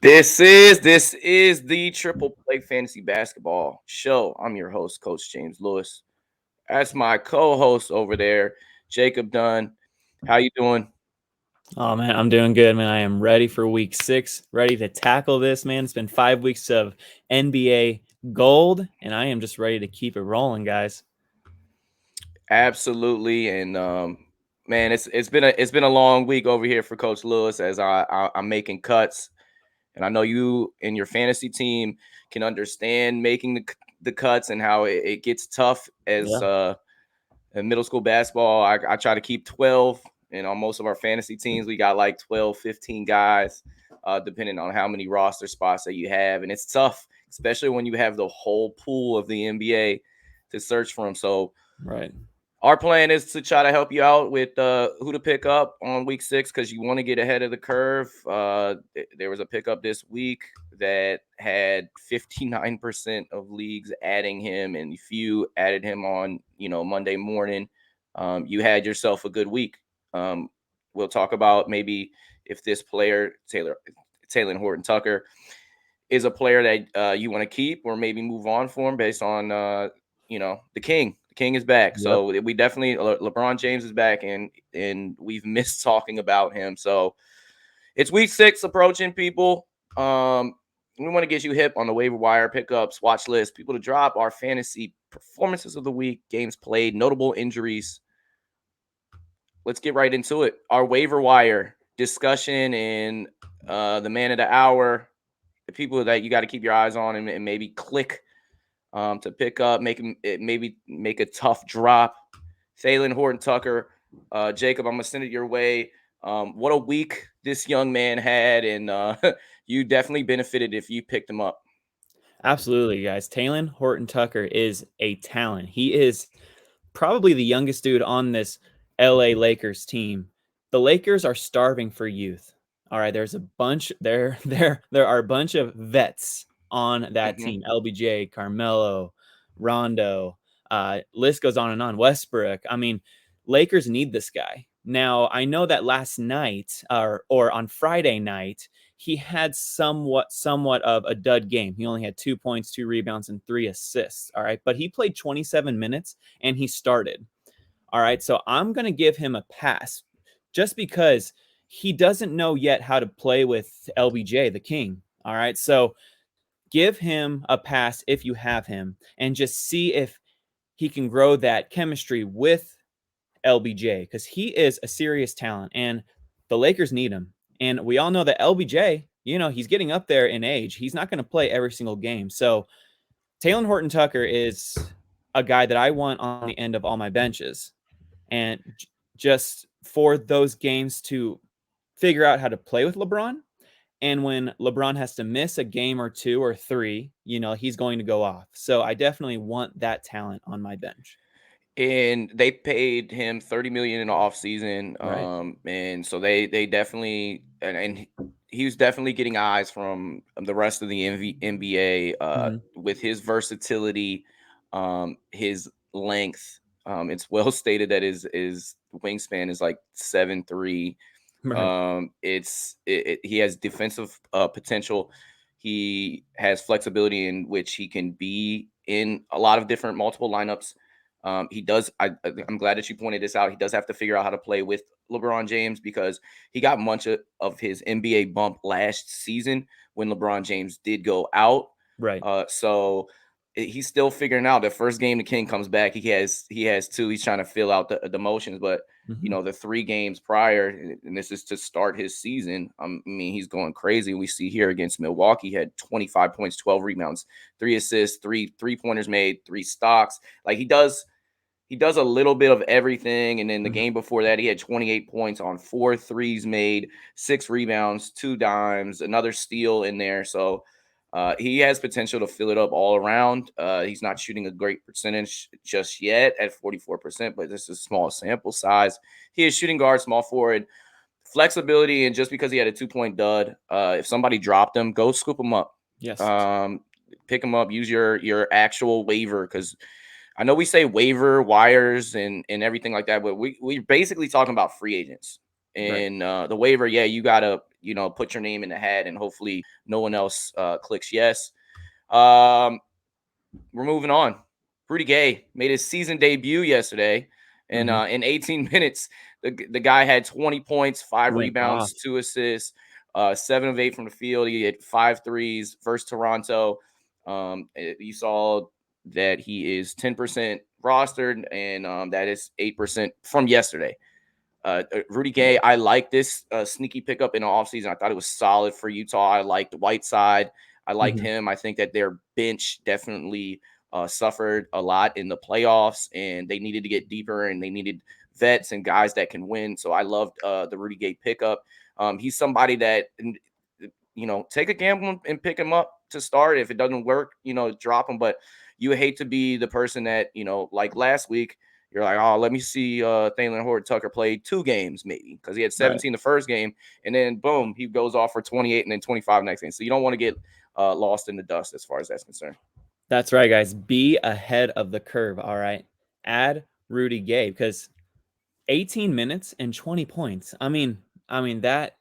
This is the Triple Play Fantasy Basketball Show. I'm your host, Coach James Lewis. That's my co-host over there, Jacob Dunn. How you doing? Oh man, I'm doing good, man. I am ready for week 6, ready to tackle this, man. It's been 5 weeks of NBA gold, and I am just ready to keep it rolling, guys. Absolutely, and man, it's been a long week over here for Coach Lewis as I'm making cuts, and I know you and your fantasy team can understand making the cuts and how it gets tough as Yeah. in middle school basketball. I try to keep 12, and on most of our fantasy teams, we got like 12, 15 guys, depending on how many roster spots that you have. And it's tough, especially when you have the whole pool of the NBA to search from. So Right. our plan is to try to help you out with who to pick up on week 6 because you want to get ahead of the curve. There was a pickup this week that had 59% of leagues adding him, and if you added him on, Monday morning, you had yourself a good week. Um, we'll talk about maybe if this player, Talen Horton-Tucker, is a player that you want to keep or maybe move on for him based on the king. The king is back, Yep. so we definitely LeBron James is back, and we've missed talking about him. So it's week 6 approaching, people. We want to get you hip on the waiver wire pickups, watch list, people to drop our fantasy performances of the week, games played, notable injuries. Let's get right into it. Our waiver wire discussion and the man of the hour, the people that you got to keep your eyes on and maybe click to pick up, maybe make a tough drop. Talen Horton-Tucker, Jacob, I'm gonna send it your way. What a week this young man had, and you definitely benefited if you picked him up. Absolutely, guys. Talen Horton-Tucker is a talent. He is probably the youngest dude on this LA Lakers team. The Lakers are starving for youth. All right, there's a bunch there are a bunch of vets on that Hmm. team. LBJ, Carmelo, Rondo, list goes on and on. Westbrook. I mean, Lakers need this guy. Now, I know that last night or on Friday night, he had somewhat of a dud game. He only had 2 points, 2 rebounds, and 3 assists. All right, but he played 27 minutes and he started. All right, so I'm going to give him a pass just because he doesn't know yet how to play with LBJ, the king. All right, so give him a pass if you have him and just see if he can grow that chemistry with LBJ because he is a serious talent and the Lakers need him. And we all know that LBJ, he's getting up there in age. He's not going to play every single game. So Talen Horton-Tucker is a guy that I want on the end of all my benches. And just for those games to figure out how to play with LeBron. And when LeBron has to miss a game or 2 or 3, he's going to go off. So I definitely want that talent on my bench. And they paid him 30 million in the offseason. Right. And so they definitely and he was definitely getting eyes from the rest of the NBA Mhm. with his versatility, his length. It's well stated that his wingspan is like 7'3". Right. He has defensive potential. He has flexibility in which he can be in a lot of different multiple lineups. He does. I'm glad that you pointed this out. He does have to figure out how to play with LeBron James because he got much of his NBA bump last season when LeBron James did go out. Right. So he's still figuring out. The first game the King comes back, he has 2. He's trying to fill out the motions, but Mhm. the 3 games prior, and this is to start his season. I mean, he's going crazy. We see here against Milwaukee, he had 25 points, 12 rebounds, 3 assists, three pointers made, 3 stocks. Like he does a little bit of everything. And then the Mhm. game before that, he had 28 points on 4 threes made, 6 rebounds, 2 dimes, another steal in there. So he has potential to fill it up all around. He's not shooting a great percentage just yet at 44%, but this is a small sample size. He is shooting guard, small forward, flexibility, and just because he had a 2-point dud, if somebody dropped him, go scoop him up. Yes. Um, Pick him up. Use your actual waiver because I know we say waiver wires and everything like that, but we're basically talking about free agents. Right. And the waiver, yeah, you gotta put your name in the hat, and hopefully no one else clicks yes. We're moving on. Rudy Gay made his season debut yesterday, and in 18 minutes, the guy had 20 points, 5 Went off. rebounds, 2 assists, 7 of 8 from the field. He had 5 threes versus Toronto. You saw that he is 10% rostered, and that is 8% from yesterday. Rudy Gay, I like this sneaky pickup in the offseason. I thought it was solid for Utah. I liked Whiteside. I liked him. I think that their bench definitely suffered a lot in the playoffs, and they needed to get deeper, and they needed vets and guys that can win. So I loved the Rudy Gay pickup. He's somebody that, take a gamble and pick him up to start. If it doesn't work, drop him. But you hate to be the person that, like last week, you're like, oh, let me see Talen Horton-Tucker play 2 games maybe, because he had 17 the first game, and then boom, he goes off for 28 and then 25 next game. So you don't want to get lost in the dust as far as that's concerned. That's right, guys. Be ahead of the curve. All right. Add Rudy Gay, because 18 minutes and 20 points. I mean that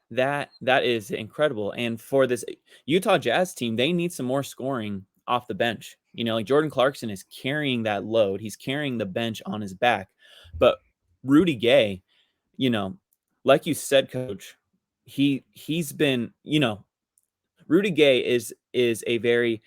is incredible. And for this Utah Jazz team, they need some more scoring off the bench. Like Jordan Clarkson is carrying that load. He's carrying the bench on his back. But Rudy Gay, like you said, Coach, he's been, Rudy Gay is a very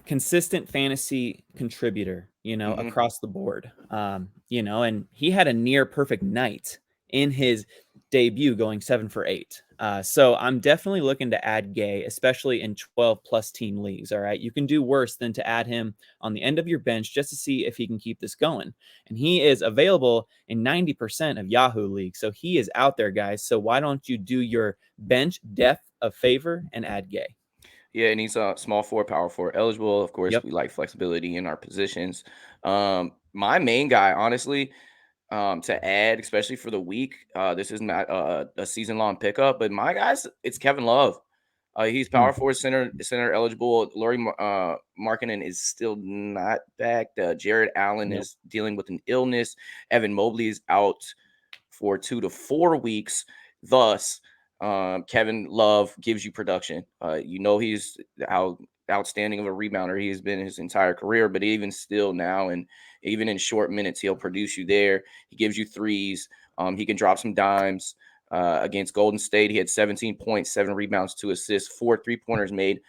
consistent fantasy contributor, across the board. And he had a near perfect night in his debut, going 7 for 8. So I'm definitely looking to add Gay, especially in 12 plus team leagues. All right. You can do worse than to add him on the end of your bench just to see if he can keep this going. And he is available in 90% of Yahoo leagues. So he is out there, guys. So why don't you do your bench depth a favor and add Gay? Yeah, and he's a small forward, power forward eligible. Of course, Yep. we like flexibility in our positions. My main guy, honestly, to add, especially for the week, this is not a season-long pickup, but my guys, it's Kevin Love. He's power forward, center eligible. Laurie Markkinen is still not back. Jared Allen is dealing with an illness. Evan Mobley is out for 2 to 4 weeks. Thus, Kevin Love gives you production. He's how outstanding of a rebounder he has been his entire career, but even still now, and even in short minutes, he'll produce you there. He gives you threes. He can drop some dimes. Against Golden State, he had 17 points, 7 rebounds, 2 assists, 4 3-pointers made.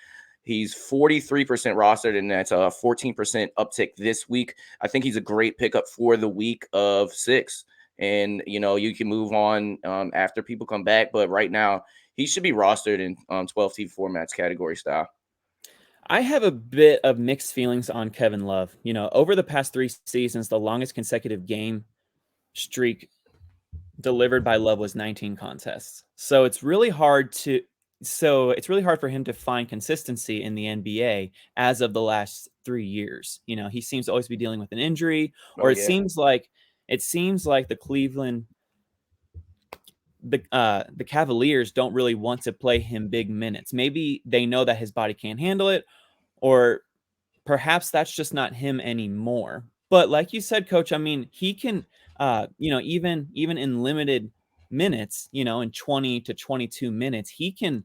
He's 43% rostered, and that's a 14% uptick this week. I think he's a great pickup for the week of 6. And, you can move on after people come back. But right now, he should be rostered in 12 team formats category style. I have a bit of mixed feelings on Kevin Love. Over the past 3 seasons, the longest consecutive game streak delivered by Love was 19 contests. So it's really hard for him to find consistency in the NBA as of the last 3 years. He seems to always be dealing with an injury, or it seems like the the Cavaliers don't really want to play him big minutes. Maybe they know that his body can't handle it, or perhaps that's just not him anymore. But like you said, Coach, he can, even in limited minutes, in 20 to 22 minutes, he can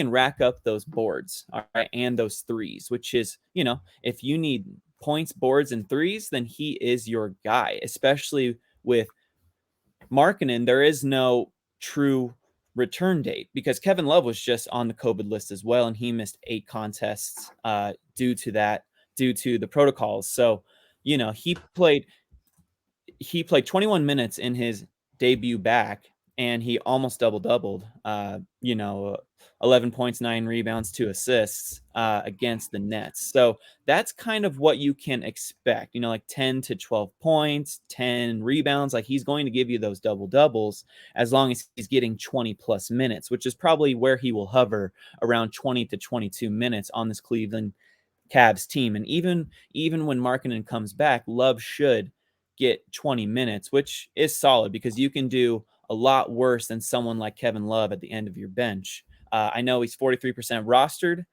rack up those boards, all right, and those threes, which is, if you need points, boards, and threes, then he is your guy. Especially with Markkinen, there is no true return date, because Kevin Love was just on the COVID list as well, and he missed 8 contests due to the protocols. So, he played 21 minutes in his debut back, and he almost doubled. 11 points, 9 rebounds, 2 assists against the Nets. So that's kind of what you can expect, like 10 to 12 points, 10 rebounds. Like, he's going to give you those double doubles as long as he's getting 20 plus minutes, which is probably where he will hover, around 20 to 22 minutes on this Cleveland Cavs team. And even when Markkinen comes back, Love should get 20 minutes, which is solid, because you can do a lot worse than someone like Kevin Love at the end of your bench. I know he's 43% rostered.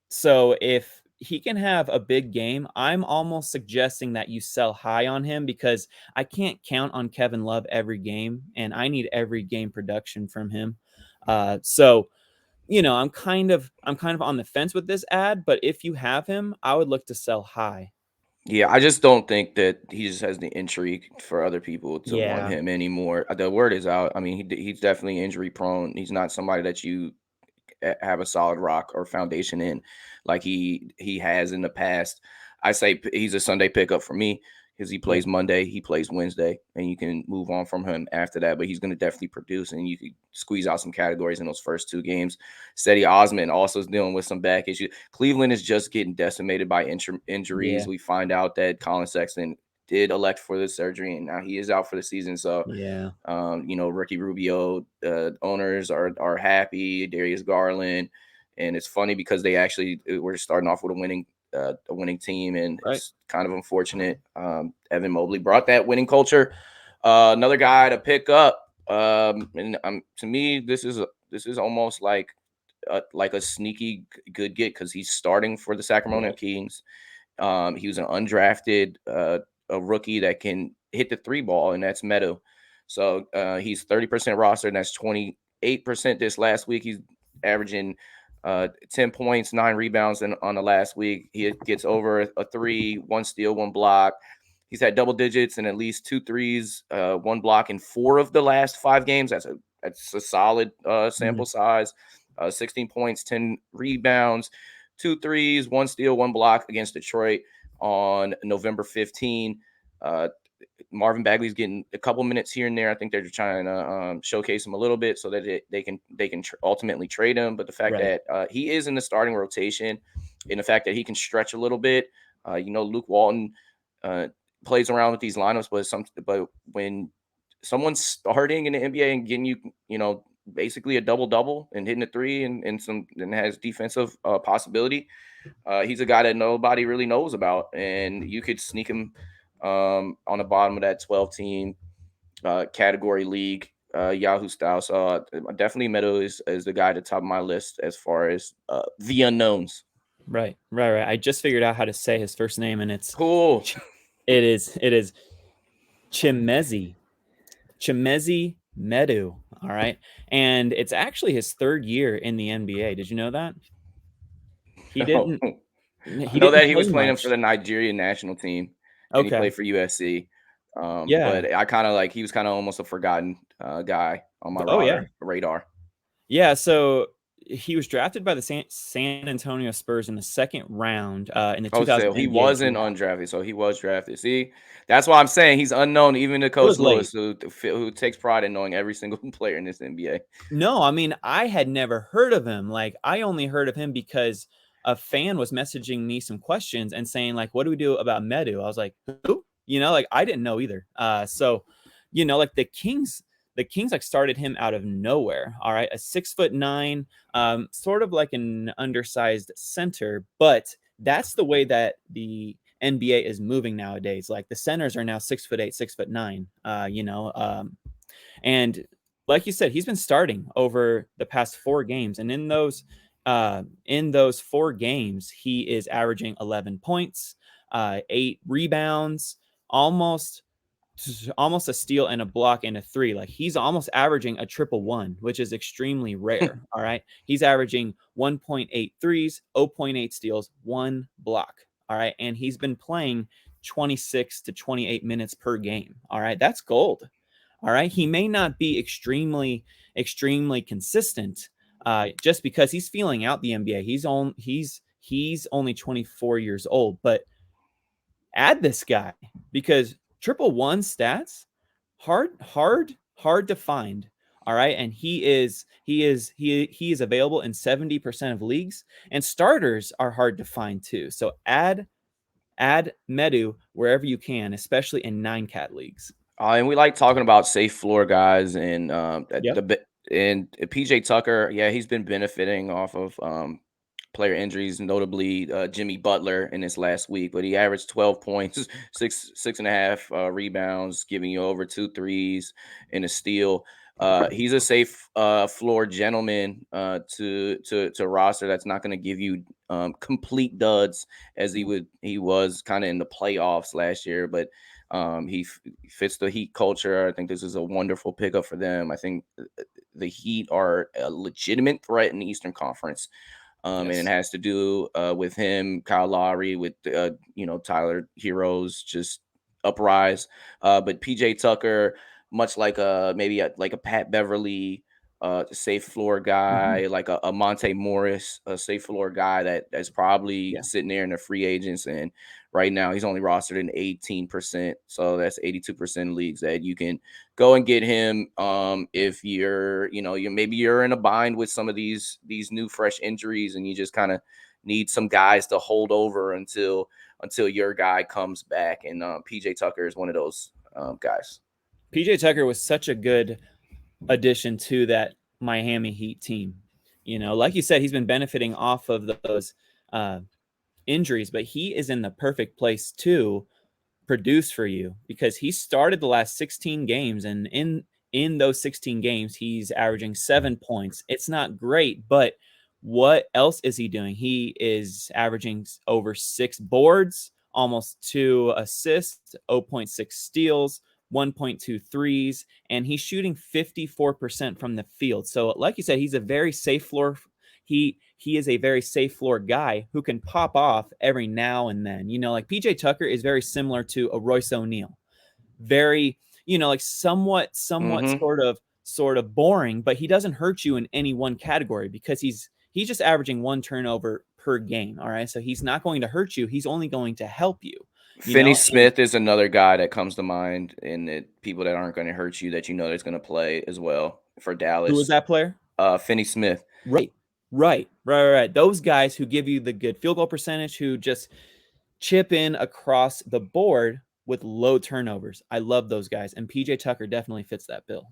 So if he can have a big game. I'm almost suggesting that you sell high on him because I can't count on Kevin Love every game, and I need every game production from him. So I'm kind of on the fence with this ad, but if you have him, I would look to sell high. Yeah, I just don't think that he just has the intrigue for other people to want Yeah. him anymore. The word is out. I mean, he's definitely injury prone. He's not somebody that you have a solid rock or foundation in, like he has in the past. I say he's a Sunday pickup for me because he Yeah. plays Monday, he plays Wednesday, and you can move on from him after that. But he's going to definitely produce, and you could squeeze out some categories in those first 2 games. Cedi Osman also is dealing with some back issues. Cleveland is just getting decimated by injuries. Yeah. We find out that Colin Sexton did elect for the surgery, and now he is out for the season. So Yeah. Ricky Rubio owners are happy. Darius Garland, and it's funny because they actually were starting off with a winning team, and Right. it's kind of unfortunate. Evan Mobley brought that winning culture. Another guy to pick up, and to me, this is almost like a sneaky good get because he's starting for the Sacramento Right. Kings. He was an undrafted a rookie that can hit the 3 ball, and that's Metu. So he's 30% roster, and that's 28% this last week. He's averaging 10 points, 9 rebounds on the last week. He gets over a 3, 1 steal, 1 block. He's had double digits and at least 2 threes, 1 block in 4 of the last 5 games. That's a solid sample Mhm. size. 16 points, 10 rebounds, 2 threes, 1 steal, 1 block against Detroit on November 15. Marvin Bagley's getting a couple minutes here and there. I think they're trying to showcase him a little bit so that they can ultimately trade him. But the fact Right. that he is in the starting rotation, and the fact that he can stretch a little bit, Luke Walton uh, plays around with these lineups, but when someone's starting in the NBA and getting basically a double double and hitting a 3 and has defensive possibility, he's a guy that nobody really knows about, and you could sneak him on the bottom of that 12 team category league, Yahoo style. So definitely Meadow is the guy at the top of my list as far as the unknowns. Right. I just figured out how to say his first name, and Cool. it is Chimezie Metu. All right, and it's actually his 3rd year in the NBA. Did you know that? He Oh, didn't I know that he play was playing for much. the Nigerian national team, and he Okay. played for USC. Yeah. But I kind of he was kind of almost a forgotten guy on my Oh yeah. radar. Yeah. So he was drafted by the San Antonio Spurs in the 2nd round in the Oh, 2000 so he NBA wasn't draft. undrafted. So he was drafted. See, that's why I'm saying he's unknown, even to It Coach was late. Lewis, who takes pride in knowing every single player in this NBA. No, I mean, I had never heard of him. Like, I only heard of him because a fan was messaging me some questions and saying, like, what do we do about Medu? I was like, who? Like I didn't know either. So, like the Kings like started him out of nowhere. All right. A 6'9", sort of like an undersized center, but that's the way that the NBA is moving nowadays. Like the centers are now 6'8", 6'9", and like you said, he's been starting over the past 4 games, and in those 4 games, he is averaging 11 points, 8 rebounds, almost a steal and a block and a 3. Like he's almost averaging a triple one, which is extremely rare. All right, he's averaging 1.8 threes, 0.8 steals, 1 block. All right, and he's been playing 26 to 28 minutes per game. All right, that's gold. All right. He may not be extremely consistent just because he's feeling out the NBA. He's only 24 years old, but add this guy because triple one stats hard to find. All right. And he is available in 70% of leagues, and starters are hard to find too. So add Medu wherever you can, especially in 9-cat leagues. And we like talking about safe floor guys and Yep. PJ Tucker. Yeah, he's been benefiting off of player injuries, notably Jimmy Butler in his last week. But he averaged 12 points, six and a half rebounds, giving you over 2 threes and a steal. He's a safe floor gentleman to roster that's not going to give you complete duds as he was kind of in the playoffs last year, but fits the Heat culture. I think this is a wonderful pickup for them. I think the Heat are a legitimate threat in the Eastern Conference. And it has to do with him, Kyle Lowry, with Tyler Heroes just uprise. But PJ Tucker, much like maybe like a Pat Beverly, safe floor guy, like a Monte Morris, a safe floor guy that's probably sitting there in the free agents. And right now he's only rostered in 18%. So that's 82% of leagues that you can go and get him. If you're in a bind with some of these new fresh injuries and you just kind of need some guys to hold over until your guy comes back. And PJ Tucker is one of those guys. PJ Tucker was such a good addition to that Miami Heat team. Like you said, he's been benefiting off of those injuries, but he is in the perfect place to produce for you because he started the last 16 games, and in those 16 games, he's averaging 7 points. It's not great, but what else is he doing? He is averaging over 6 boards, almost 2 assists, 0.6 steals, 1.2 threes, and he's shooting 54% from the field. So like you said, he's a very safe floor. He is a very safe floor guy who can pop off every now and then. Like PJ Tucker is very similar to a Royce O'Neal. Very, like somewhat sort of boring, but he doesn't hurt you in any one category because he's just averaging 1 turnover per game. All right. So he's not going to hurt you. He's only going to help you. Finney Smith is another guy that comes to mind, and people that aren't going to hurt you that that's going to play as well for Dallas. Who was that player? Finney Smith. Right. Those guys who give you the good field goal percentage, who just chip in across the board with low turnovers. I love those guys, and PJ Tucker definitely fits that bill.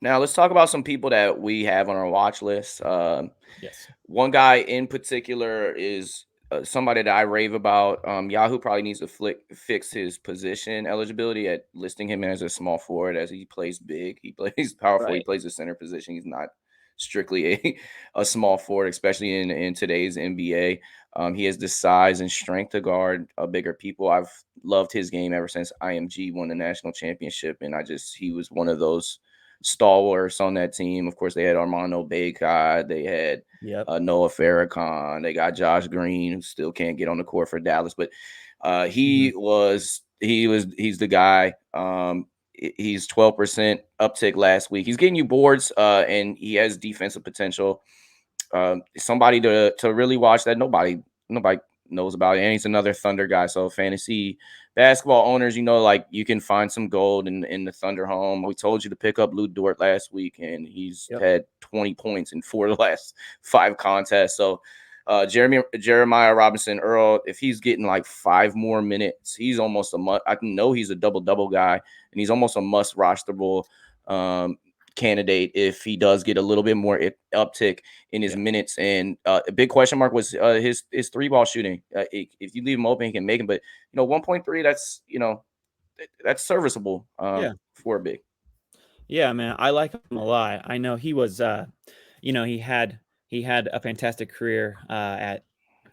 Now let's talk about some people that we have on our watch list. Yes. One guy in particular is somebody that I rave about. Yahoo probably needs to fix his position eligibility at listing him as a small forward, as he plays big. He plays powerful. Right. He plays the center position. He's not strictly a small forward, especially in today's NBA. He has the size and strength to guard bigger people. I've loved his game ever since IMG won the national championship, and he was one of those stalwarts on that team. Of course, they had Armando Bacot, they had Noah Farrakhan, they got Josh Green, who still can't get on the court for Dallas, but he's the guy. He's 12% uptick last week. He's getting you boards, and he has defensive potential. Somebody to really watch that nobody knows about it. And he's another Thunder guy. So fantasy basketball owners, like you can find some gold in the Thunder home. We told you to pick up Duarte last week, and he's had 20 points in 4 of the last 5 contests. So Jeremiah Robinson-Earl, if he's getting like 5 more minutes, he's almost a must. I know he's a double guy, and he's almost a must rosterable candidate if he does get a little bit more uptick in his minutes. And a big question mark was his 3-ball shooting. If you leave him open, he can make him. But 1.3, that's serviceable for a big. Yeah, man, I like him a lot. I know he was, he had a fantastic career at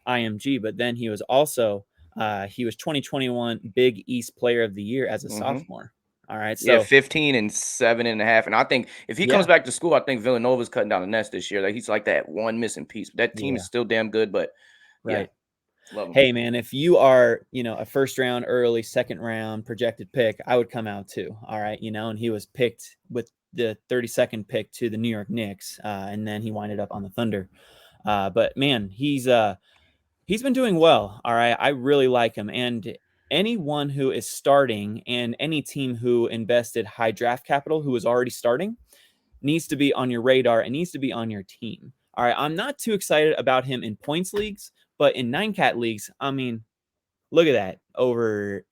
IMG, but then he was also 2021 Big East Player of the Year as a sophomore. All right. So 15 and 7.5. And I think if he comes back to school, I think Villanova's cutting down the nets this year. Like he's like that one missing piece. That team is still damn good, but love him. Hey man, if you are, a first round, early, second round projected pick, I would come out too. All right. And he was picked with the 32nd pick to the New York Knicks. And then he winded up on the Thunder. But man, he's been doing well. All right. I really like him. And anyone who is starting and any team who invested high draft capital who is already starting needs to be on your radar and needs to be on your team. All right. I'm not too excited about him in points leagues, but in 9-cat leagues, I mean, look at that. Over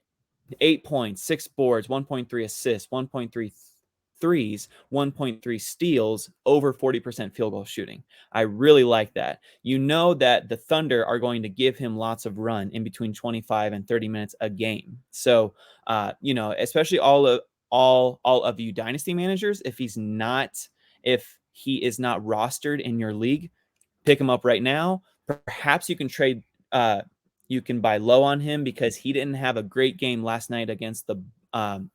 8 points, 6 boards, 1.3 assists, 1.3 threes, 1.3 steals, over 40% field goal shooting. I really like that. That the Thunder are going to give him lots of run in between 25 and 30 minutes a game. So, especially all all of you dynasty managers, if he is not rostered in your league, pick him up right now. Perhaps you can trade. You can buy low on him because he didn't have a great game last night against the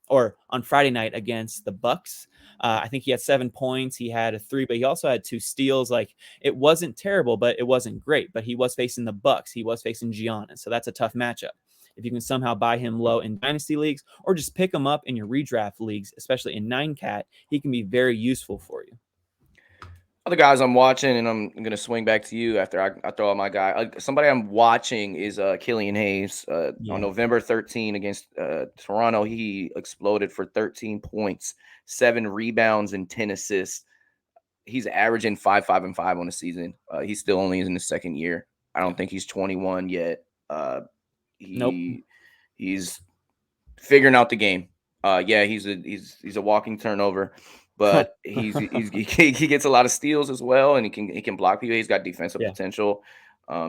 or on Friday night against the Bucks. I think he had 7 points. He had a 3, but he also had 2 steals. Like, it wasn't terrible, but it wasn't great. But he was facing the Bucks. He was facing Giannis, so that's a tough matchup. If you can somehow buy him low in dynasty leagues or just pick him up in your redraft leagues, especially in 9-cat, he can be very useful for you. Other guys I'm watching, and I'm going to swing back to you after I throw out my guy. Somebody I'm watching is Killian Hayes. On November 13 against Toronto, he exploded for 13 points, 7 rebounds, and 10 assists. He's averaging 5, 5, and 5 on the season. He's still only in his second year. I don't think he's 21 yet. He's figuring out the game. He's a walking turnover. But he gets a lot of steals as well, and he can block people. He's got defensive potential.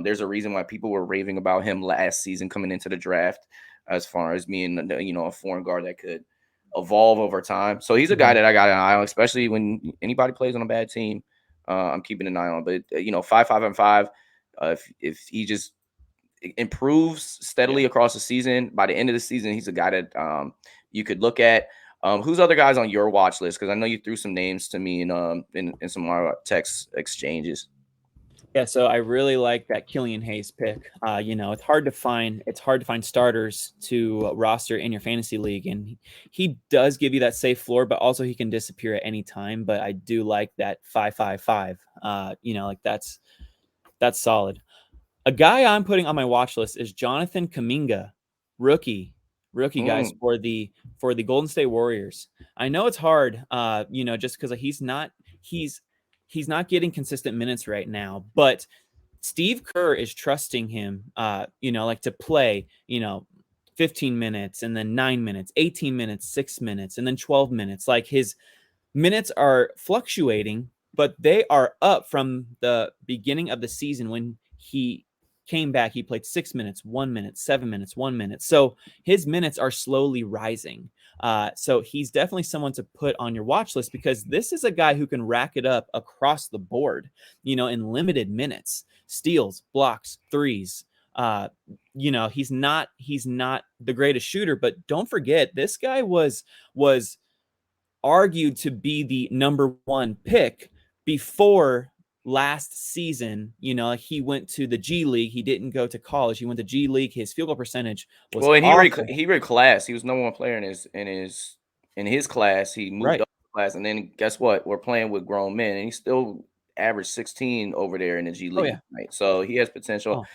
There's a reason why people were raving about him last season coming into the draft, as far as being a foreign guard that could evolve over time. So he's a guy that I got an eye on, especially when anybody plays on a bad team. I'm keeping an eye on. But 5, 5, and 5. If he just improves steadily across the season, by the end of the season, he's a guy that you could look at. Who's other guys on your watch list? Because I know you threw some names to me in some of our text exchanges. Yeah, so I really like that Killian Hayes pick. It's hard to find starters to roster in your fantasy league, and he does give you that safe floor, but also he can disappear at any time. But I do like that 5-5-5. That's solid. A guy I'm putting on my watch list is Jonathan Kuminga, rookie guys for the Golden State Warriors. I know it's hard, just because he's not getting consistent minutes right now, but Steve Kerr is trusting him, to play, 15 minutes and then 9 minutes, 18 minutes, 6 minutes, and then 12 minutes. Like, his minutes are fluctuating, but they are up from the beginning of the season when he came back. He played 6 minutes, 1 minute, 7 minutes, 1 minute. So his minutes are slowly rising. So he's definitely someone to put on your watch list, because this is a guy who can rack it up across the board, in limited minutes, steals, blocks, threes. He's not the greatest shooter, but don't forget, this guy was argued to be the number 1 pick before last season. He went to the G League. He didn't go to college. He went to G League. His field goal percentage was awful. He reclassed. He was number 1 player in his class. He moved up class, and then guess what? We're playing with grown men, and he still averaged 16 over there in the G League. Right? So he has potential.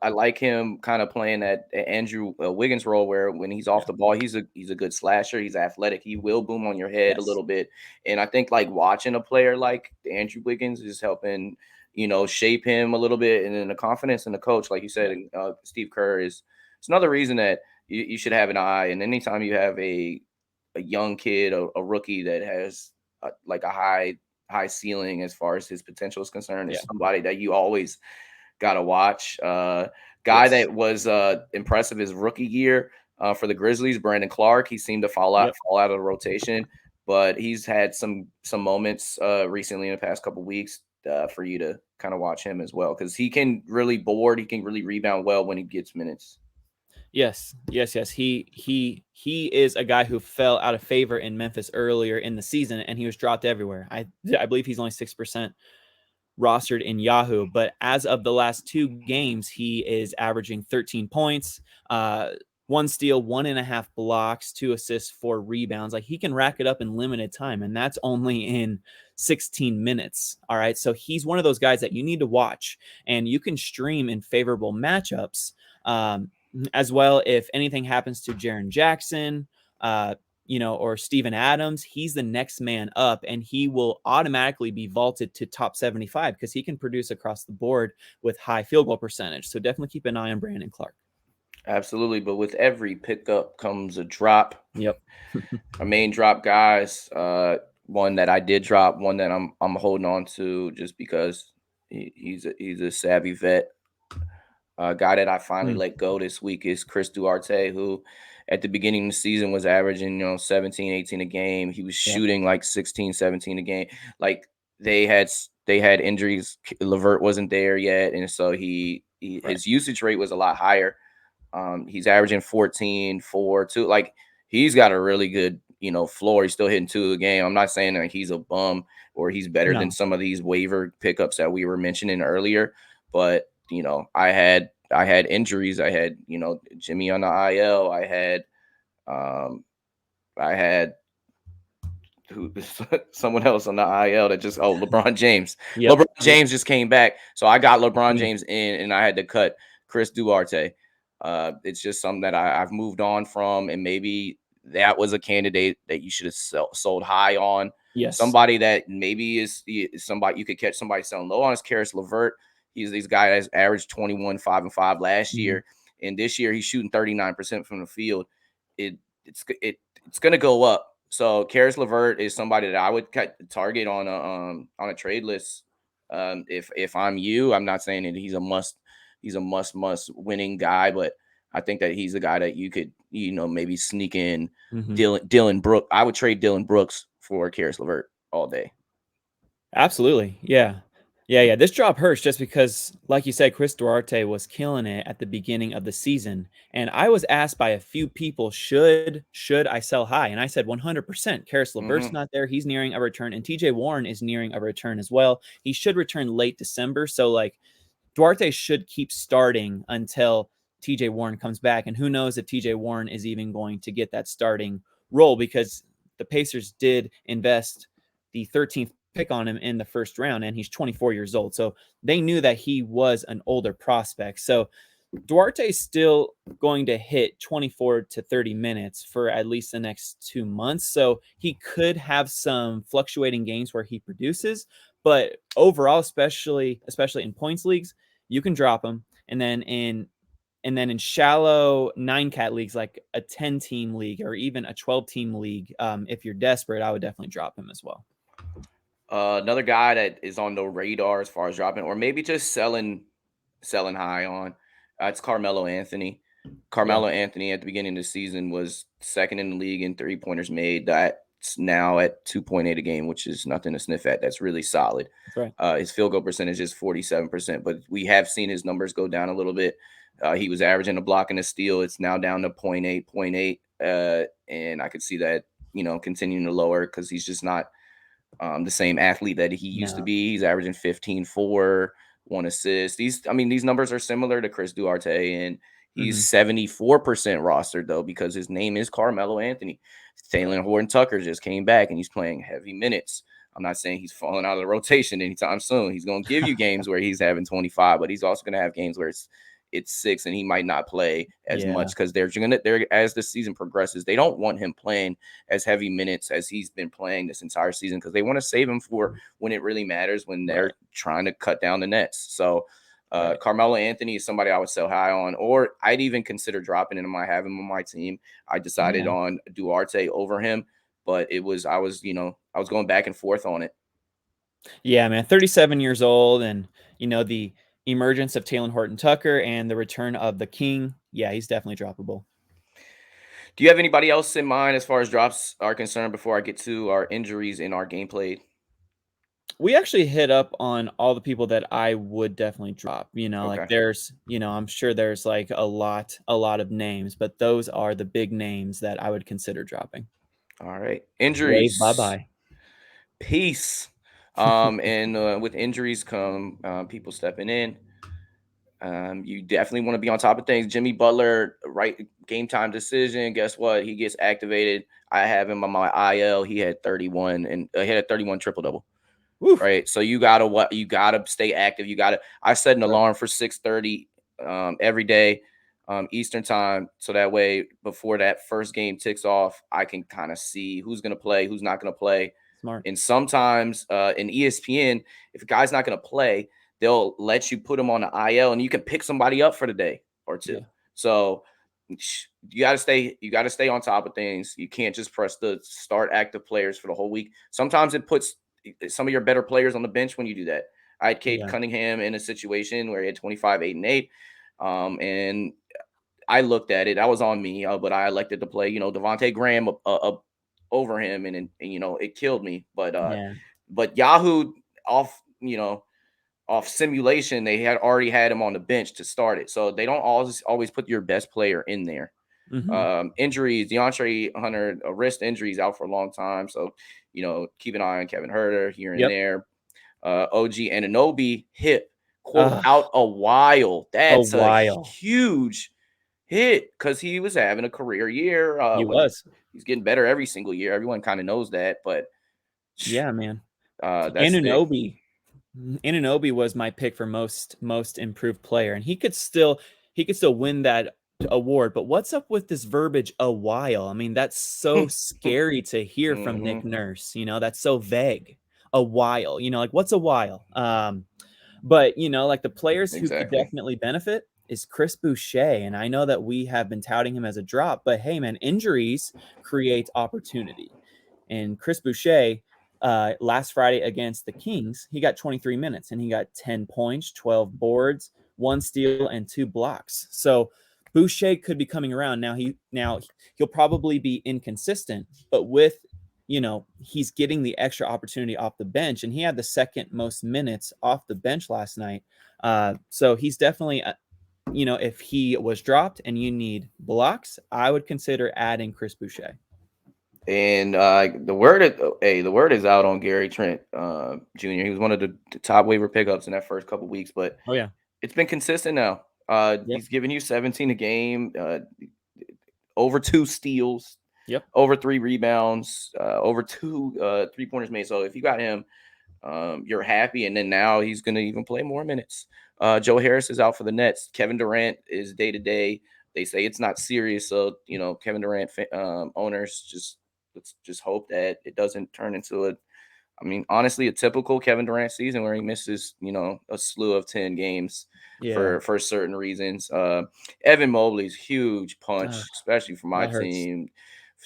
I like him kind of playing that Andrew Wiggins role, where when he's off the ball, he's a good slasher. He's athletic. He will boom on your head a little bit. And I think, like, watching a player like Andrew Wiggins is helping, shape him a little bit. And then the confidence in the coach, like you said, Steve Kerr it's another reason that you should have an eye. And anytime you have a young kid, a rookie that has a high ceiling as far as his potential is concerned, is somebody that you always got to watch. Guy that was impressive his rookie year for the Grizzlies, Brandon Clarke. He seemed to fall out of the rotation, but he's had some moments recently in the past couple of weeks for you to kind of watch him as well, because he can really board. He can really rebound well when he gets minutes. Yes. He is a guy who fell out of favor in Memphis earlier in the season, and he was dropped everywhere. I believe he's only 6% rostered in Yahoo, but as of the last 2 games, he is averaging 13 points, 1 steal, 1.5 blocks, 2 assists, 4 rebounds. Like, he can rack it up in limited time, and that's only in 16 minutes. All right. So he's one of those guys that you need to watch, and you can stream in favorable matchups. As well, if anything happens to Jaren Jackson, or Steven Adams, he's the next man up, and he will automatically be vaulted to top 75 because he can produce across the board with high field goal percentage. So definitely keep an eye on Brandon Clarke. Absolutely. But with every pickup comes a drop. Yep. Our main drop guys, one that I did drop, one that I'm holding on to just because he's a savvy vet. A guy that I finally let go this week is Chris Duarte, who at the beginning of the season was averaging, 17, 18 a game. He was Yeah. shooting like 16, 17 a game. Like they had injuries. LeVert wasn't there yet, and so Right. his usage rate was a lot higher. He's averaging 14, 4, 2. Like he's got a really good, floor. He's still hitting 2 a game. I'm not saying that he's a bum or he's better than No. some of these waiver pickups that we were mentioning earlier. But, I had injuries. I had, Jimmy on the IL. Um I had who someone else on the IL that just LeBron James. Yep. LeBron James just came back. So I got LeBron Mm. James in and I had to cut Chris Duarte. It's just something that I've moved on from, and maybe that was a candidate that you should have sold high on. Yes. Somebody that maybe is somebody you could catch somebody selling low on is Karis LeVert. He's these guy that's averaged 21, 5 and 5 last Mhm. year. And this year he's shooting 39% from the field. It's gonna go up. So Karis LeVert is somebody that I would target on a trade list. If I'm you, I'm not saying that he's a must winning guy, but I think that he's a guy that you could, maybe sneak in Mhm. Dylan Brooks. I would trade Dylan Brooks for Karis LeVert all day. Absolutely. Yeah. Yeah, yeah. This drop hurts just because, like you said, Chris Duarte was killing it at the beginning of the season. And I was asked by a few people, should I sell high? And I said 100%. Karis LeVert's Hmm. not there. He's nearing a return. And TJ Warren is nearing a return as well. He should return late December. So like Duarte should keep starting until TJ Warren comes back. And who knows if TJ Warren is even going to get that starting role, because the Pacers did invest the 13th pick on him in the first round, and he's 24 years old. So they knew that he was an older prospect. So Duarte is still going to hit 24 to 30 minutes for at least the next 2 months. So he could have some fluctuating games where he produces, but overall, especially in points leagues, you can drop him. And then in shallow 9-cat leagues, like a 10-team league or even a 12-team league, if you're desperate, I would definitely drop him as well. Another guy that is on the radar as far as dropping, or maybe just selling high on. It's Carmelo Anthony. Yeah, Carmelo Anthony at the beginning of the season was second in the league in 3-pointers made. That's now at 2.8 a game, which is nothing to sniff at. That's really solid. that's right. His field goal percentage is 47%, but we have seen his numbers go down a little bit. He was averaging a block and a steal. It's now down to 0.8. And I could see that, continuing to lower because he's just not the same athlete that he used to No. be. He's averaging 15, 4, 1 assist. These numbers are similar to Chris Duarte, and he's Hmm. 74% rostered though because his name is Carmelo Anthony. Right. Talen Horton-Tucker just came back and he's playing heavy minutes. I'm not saying he's falling out of the rotation anytime soon. He's going to give you games where he's having 25, but he's also going to have games where it's 6 and he might not play as Yeah. much because they're as the season progresses, they don't want him playing as heavy minutes as he's been playing this entire season because they want to save him for when it really matters, when they're Right. trying to cut down the nets. So Right. Carmelo Anthony is somebody I would sell high on, or I'd even consider dropping him. I have him on my team. I decided Yeah. on Duarte over him, but I was going back and forth on it. Yeah, man. 37 years old, and the emergence of Talen Horton-Tucker and the return of the King. Yeah, he's definitely droppable. Do you have anybody else in mind as far as drops are concerned before I get to our injuries in our game played? We actually hit up on all the people that I would definitely drop. Like Okay. I'm sure there's like a lot of names, but those are the big names that I would consider dropping. All right. Wave bye Injuries. bye. Peace. And with injuries come people stepping in. You definitely want to be on top of things. Jimmy Butler, right game time decision. Guess what? He gets activated. I have him on my IL. He had 31 and he had a 31 triple double. Woof. Right. So you gotta stay active. I set an Right. alarm for 6:30 every day Eastern time. So that way before that first game ticks off, I can kind of see who's gonna play, who's not gonna play. Smart. And sometimes in ESPN, if a guy's not gonna play, they'll let you put him on the IL and you can pick somebody up for the day or two. Yeah. So you gotta stay on top of things. You can't just press the start active players for the whole week. Sometimes it puts some of your better players on the bench when you do that. I had Cade Yeah. Cunningham in a situation where he had 25, 8, and 8. And I looked at it. That was on me, but I elected to play, Devontae Graham over him, and it killed me. Yeah. But Yahoo off, off simulation, they had already had him on the bench to start it, so they don't always put your best player in there. Injuries, DeAndre Hunter, wrist injuries out for a long time, so keep an eye on Kevin Huerter here and Yep. there. OG Anunoby hip, quote, out a while. That's a huge hit because he was having a career year. He's getting better every single year. Everyone kind of knows that, but yeah, man. That's Anunoby was my pick for most improved player, and he could still win that award. But what's up with this verbiage, a while? I mean, that's so scary to hear from Nick Nurse. That's so vague. A while, like, what's a while? But like, the players who could definitely benefit is Chris Boucher, and I know that we have been touting him as a drop, but hey, man, injuries create opportunity, and Chris Boucher, last Friday against the Kings, he got 23 minutes and he got 10 points, 12 boards, 1 steal, and 2 blocks. So Boucher could be coming around. Now he'll probably be inconsistent, but with he's getting the extra opportunity off the bench, and he had the second most minutes off the bench last night. So he's definitely, if he was dropped and you need blocks, I would consider adding Chris Boucher. And the word is out on Gary Trent Jr. He was one of the top waiver pickups in that first couple weeks, but it's been consistent now. He's giving you 17 a game, over 2 steals, over 3 rebounds, over 2 3-pointers made. So if you got him, you're happy. And then now he's going to even play more minutes. Joe Harris is out for the Nets. Kevin Durant is day to day. They say it's not serious, so Kevin Durant owners let's just hope that it doesn't turn into honestly, a typical Kevin Durant season where he misses, a slew of 10 games for certain reasons. Evan Mobley's huge punch, especially for my team,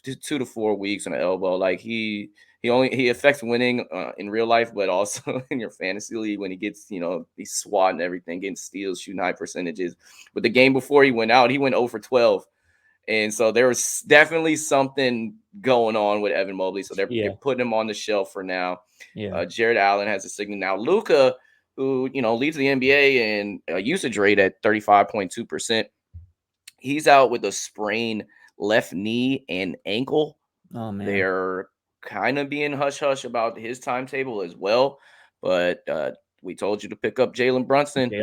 2 to 4 weeks on the elbow. Like he affects winning in real life, but also in your fantasy league when he gets, he's swatting everything, getting steals, shooting high percentages. But the game before he went out, he went 0 for 12. And so there was definitely something going on with Evan Mobley. So they're putting him on the shelf for now. Jared Allen has a signal now. Luka, who, leads the NBA in usage rate at 35.2%. He's out with a sprained left knee and ankle. Oh, man. They're kind of being hush-hush about his timetable as well. But we told you to pick up Jalen Brunson.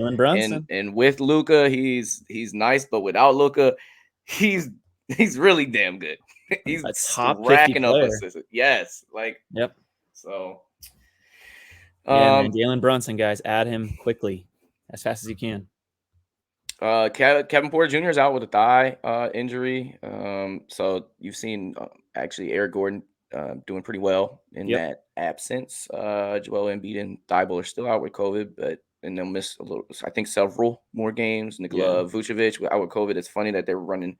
And with Luka, he's nice, but without Luka, he's really damn good. He's a top racking 50 up player. assists. Yes, so. Man, Jalen Brunson, guys, add him quickly, as fast as you can. Kevin Porter Jr. is out with a thigh injury. So you've seen actually Eric Gordon doing pretty well in that absence. Joel Embiid and Thibault are still out with COVID, and they'll miss I think several more games. Nikola Vucevic out with COVID. It's funny that they were running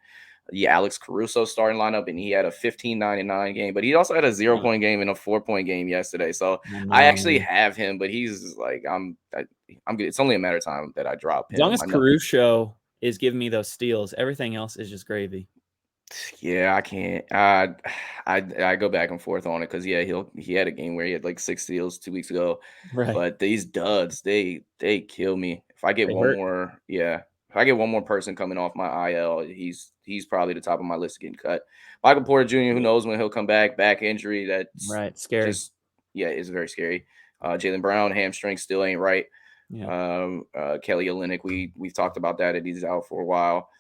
Alex Caruso starting lineup, and he had a 15-9-9 game, but he also had a 0-point game and a 4-point game yesterday. So I actually have him, but he's like, I'm good. It's only a matter of time that I drop him. As long as Caruso is giving me those steals, everything else is just gravy. Yeah, I can't. I go back and forth on it because he had a game where he had like 6 steals 2 weeks ago. Right. But these duds, they kill me. If I get if I get one more person coming off my IL, he's probably the top of my list of getting cut. Michael Porter Jr., who knows when he'll come back? Back injury, that's scary. It's very scary. Jaylen Brown, hamstring still ain't right. Kelly Olynyk, we've talked about that. He's out for a while.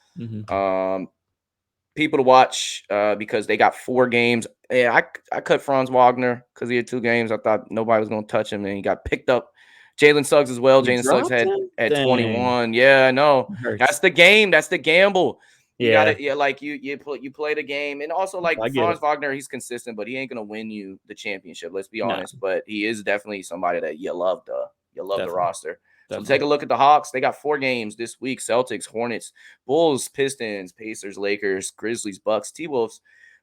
People to watch because they got 4 games. Yeah, I cut Franz Wagner because he had 2 games. I thought nobody was going to touch him, and he got picked up. Jalen Suggs as well. Jalen Suggs had 21. Yeah, I know. That's the game. That's the gamble. You got it. Yeah, like you play the game, and also like Franz Wagner, he's consistent, but he ain't gonna win you the championship. Let's be honest. But he is definitely somebody that you love the roster. Definitely. So take a look at the Hawks. They got 4 games this week: Celtics, Hornets, Bulls, Pistons, Pacers, Lakers, Grizzlies, Bucks, T-Wolves,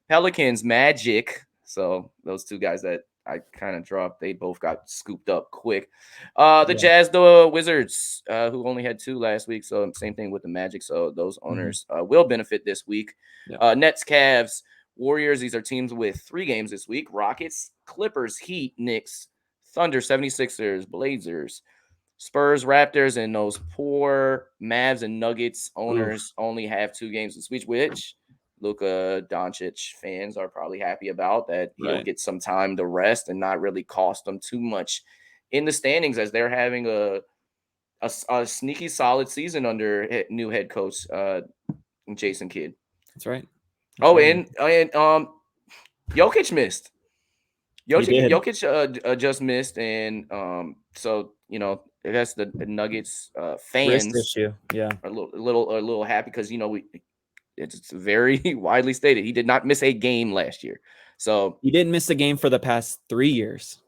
Pelicans, Magic. So those 2 guys that I kind of dropped. They both got scooped up quick. The Yeah. Jazz, the Wizards, who only had 2 last week. So same thing with the Magic. So those owners will benefit this week. Yeah. Nets, Cavs, Warriors. These are teams with 3 games this week. Rockets, Clippers, Heat, Knicks, Thunder, 76ers, Blazers, Spurs, Raptors, and those poor Mavs and Nuggets owners only have 2 games this week, which Luka Doncic fans are probably happy about, that he'll Right. get some time to rest and not really cost them too much in the standings, as they're having a sneaky solid season under new head coach Jason Kidd. That's right. And Jokic missed. He did. Jokic just missed, and so I guess the Nuggets Wrist fans issue. Yeah. are a little happy because it's very widely stated he did not miss a game last year. So He didn't miss a game for the past 3 years.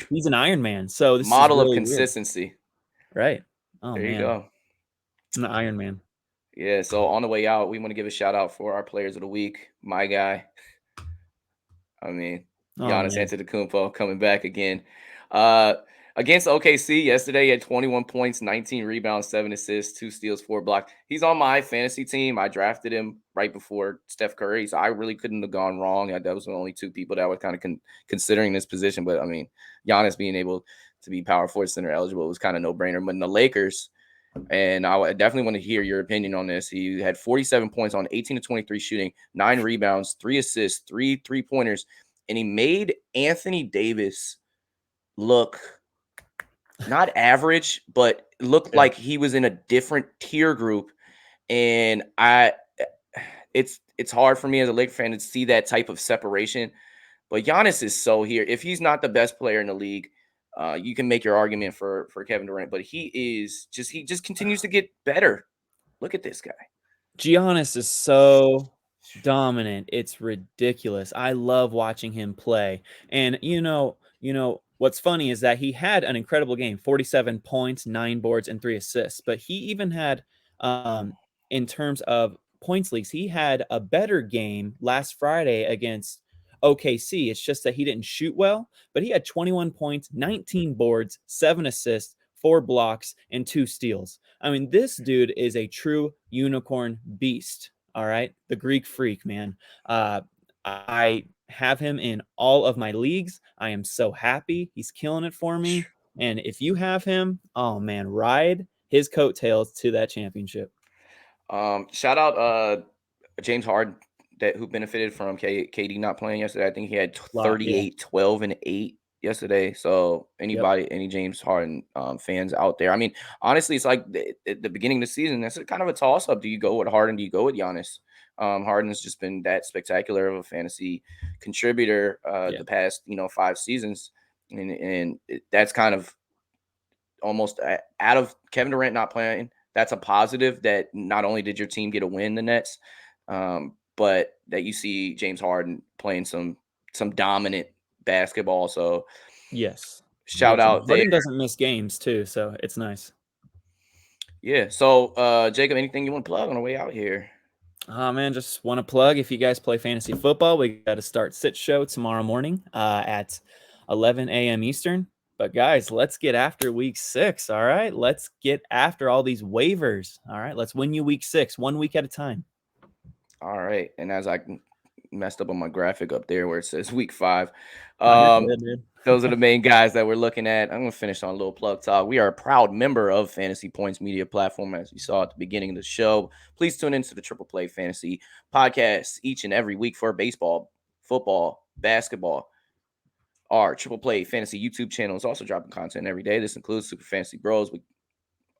He's an Iron Man, so this model is of really consistency. weird. Right. Oh There you man, go. I'm the Iron Man. Yeah. So on the way out, we want to give a shout out for our players of the week. My guy. I mean, Oh Giannis man. Antetokounmpo coming back again. Against OKC yesterday, he had 21 points, 19 rebounds, 7 assists, 2 steals, 4 blocks. He's on my fantasy team. I drafted him right before Steph Curry, so I really couldn't have gone wrong. That was the only 2 people that were kind of considering this position. But I mean, Giannis being able to be power forward center eligible was kind of no brainer. But in the Lakers, and I definitely want to hear your opinion on this. He had 47 points on 18 to 23 shooting, 9 rebounds, 3 assists, 3 3-pointers, and he made Anthony Davis look not average, but looked like he was in a different tier group. And it's hard for me as a Laker fan to see that type of separation. But Giannis is so here. If he's not the best player in the league, you can make your argument for Kevin Durant, but he just continues to get better. Look at this guy. Giannis is so dominant. It's ridiculous. I love watching him play. And what's funny is that he had an incredible game, 47 points, 9 boards, and 3 assists. But he even had, in terms of points leagues, he had a better game last Friday against OKC. It's just that he didn't shoot well, but he had 21 points, 19 boards, 7 assists, 4 blocks, and 2 steals. I mean, this dude is a true unicorn beast. All right. The Greek freak, man. I have him in all of my leagues. I am so happy. He's killing it for me. And if you have him, oh man, ride his coattails to that championship. Shout out James Harden, who benefited from KD not playing yesterday. I think he had 38, 12, and 8 yesterday. So any James Harden fans out there, I mean, honestly, it's like at the beginning of the season, that's kind of a toss up. Do you go with Harden? Do you go with Giannis? Harden's just been that spectacular of a fantasy contributor the past 5 seasons, and that's kind of almost out of Kevin Durant not playing. That's a positive that not only did your team get a win, the Nets, but that you see James Harden playing some dominant basketball. So yes, shout out there. Harden doesn't miss games too, so it's nice. Yeah. So Jacob, anything you want to plug on the way out here? Oh man, just want to plug, if you guys play fantasy football, we got to start sit show tomorrow morning at 11 a.m. Eastern. But guys, let's get after week 6. All right, let's get after all these waivers. All right, let's win you week 6, 1 week at a time. All right, and as I messed up on my graphic up there where it says week 5, those are the main guys that we're looking at. I'm gonna finish on a little plug talk. We are a proud member of Fantasy Points Media Platform, as you saw at the beginning of the show. Please tune into the Triple Play Fantasy podcast each and every week for baseball, football, basketball. Our Triple Play Fantasy YouTube channel is also dropping content every day. This includes Super Fantasy Bros with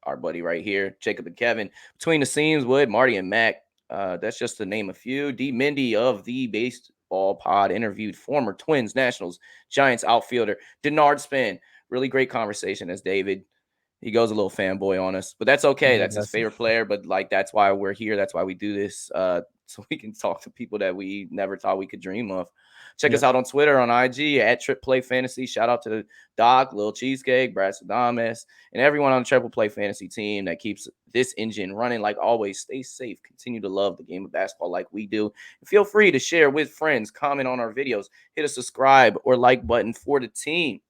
our buddy right here, Jacob and Kevin. Between the Scenes with Marty and Mac. That's just to name a few. D. Mindy of the Baseball Pod interviewed former Twins, Nationals, Giants outfielder Denard Span. Really great conversation, as David He goes a little fanboy on us, but that's okay. Yeah, That's his favorite player. But like, that's why we're here. That's why we do this. So we can talk to people that we never thought we could dream of. Check us out on Twitter, on IG at Trip Play Fantasy. Shout out to the Doc, Lil Cheesecake, Brad Sadames, and everyone on the Triple Play Fantasy team that keeps this engine running. Like always, stay safe. Continue to love the game of basketball like we do. And feel free to share with friends, comment on our videos, hit a subscribe or like button for the team.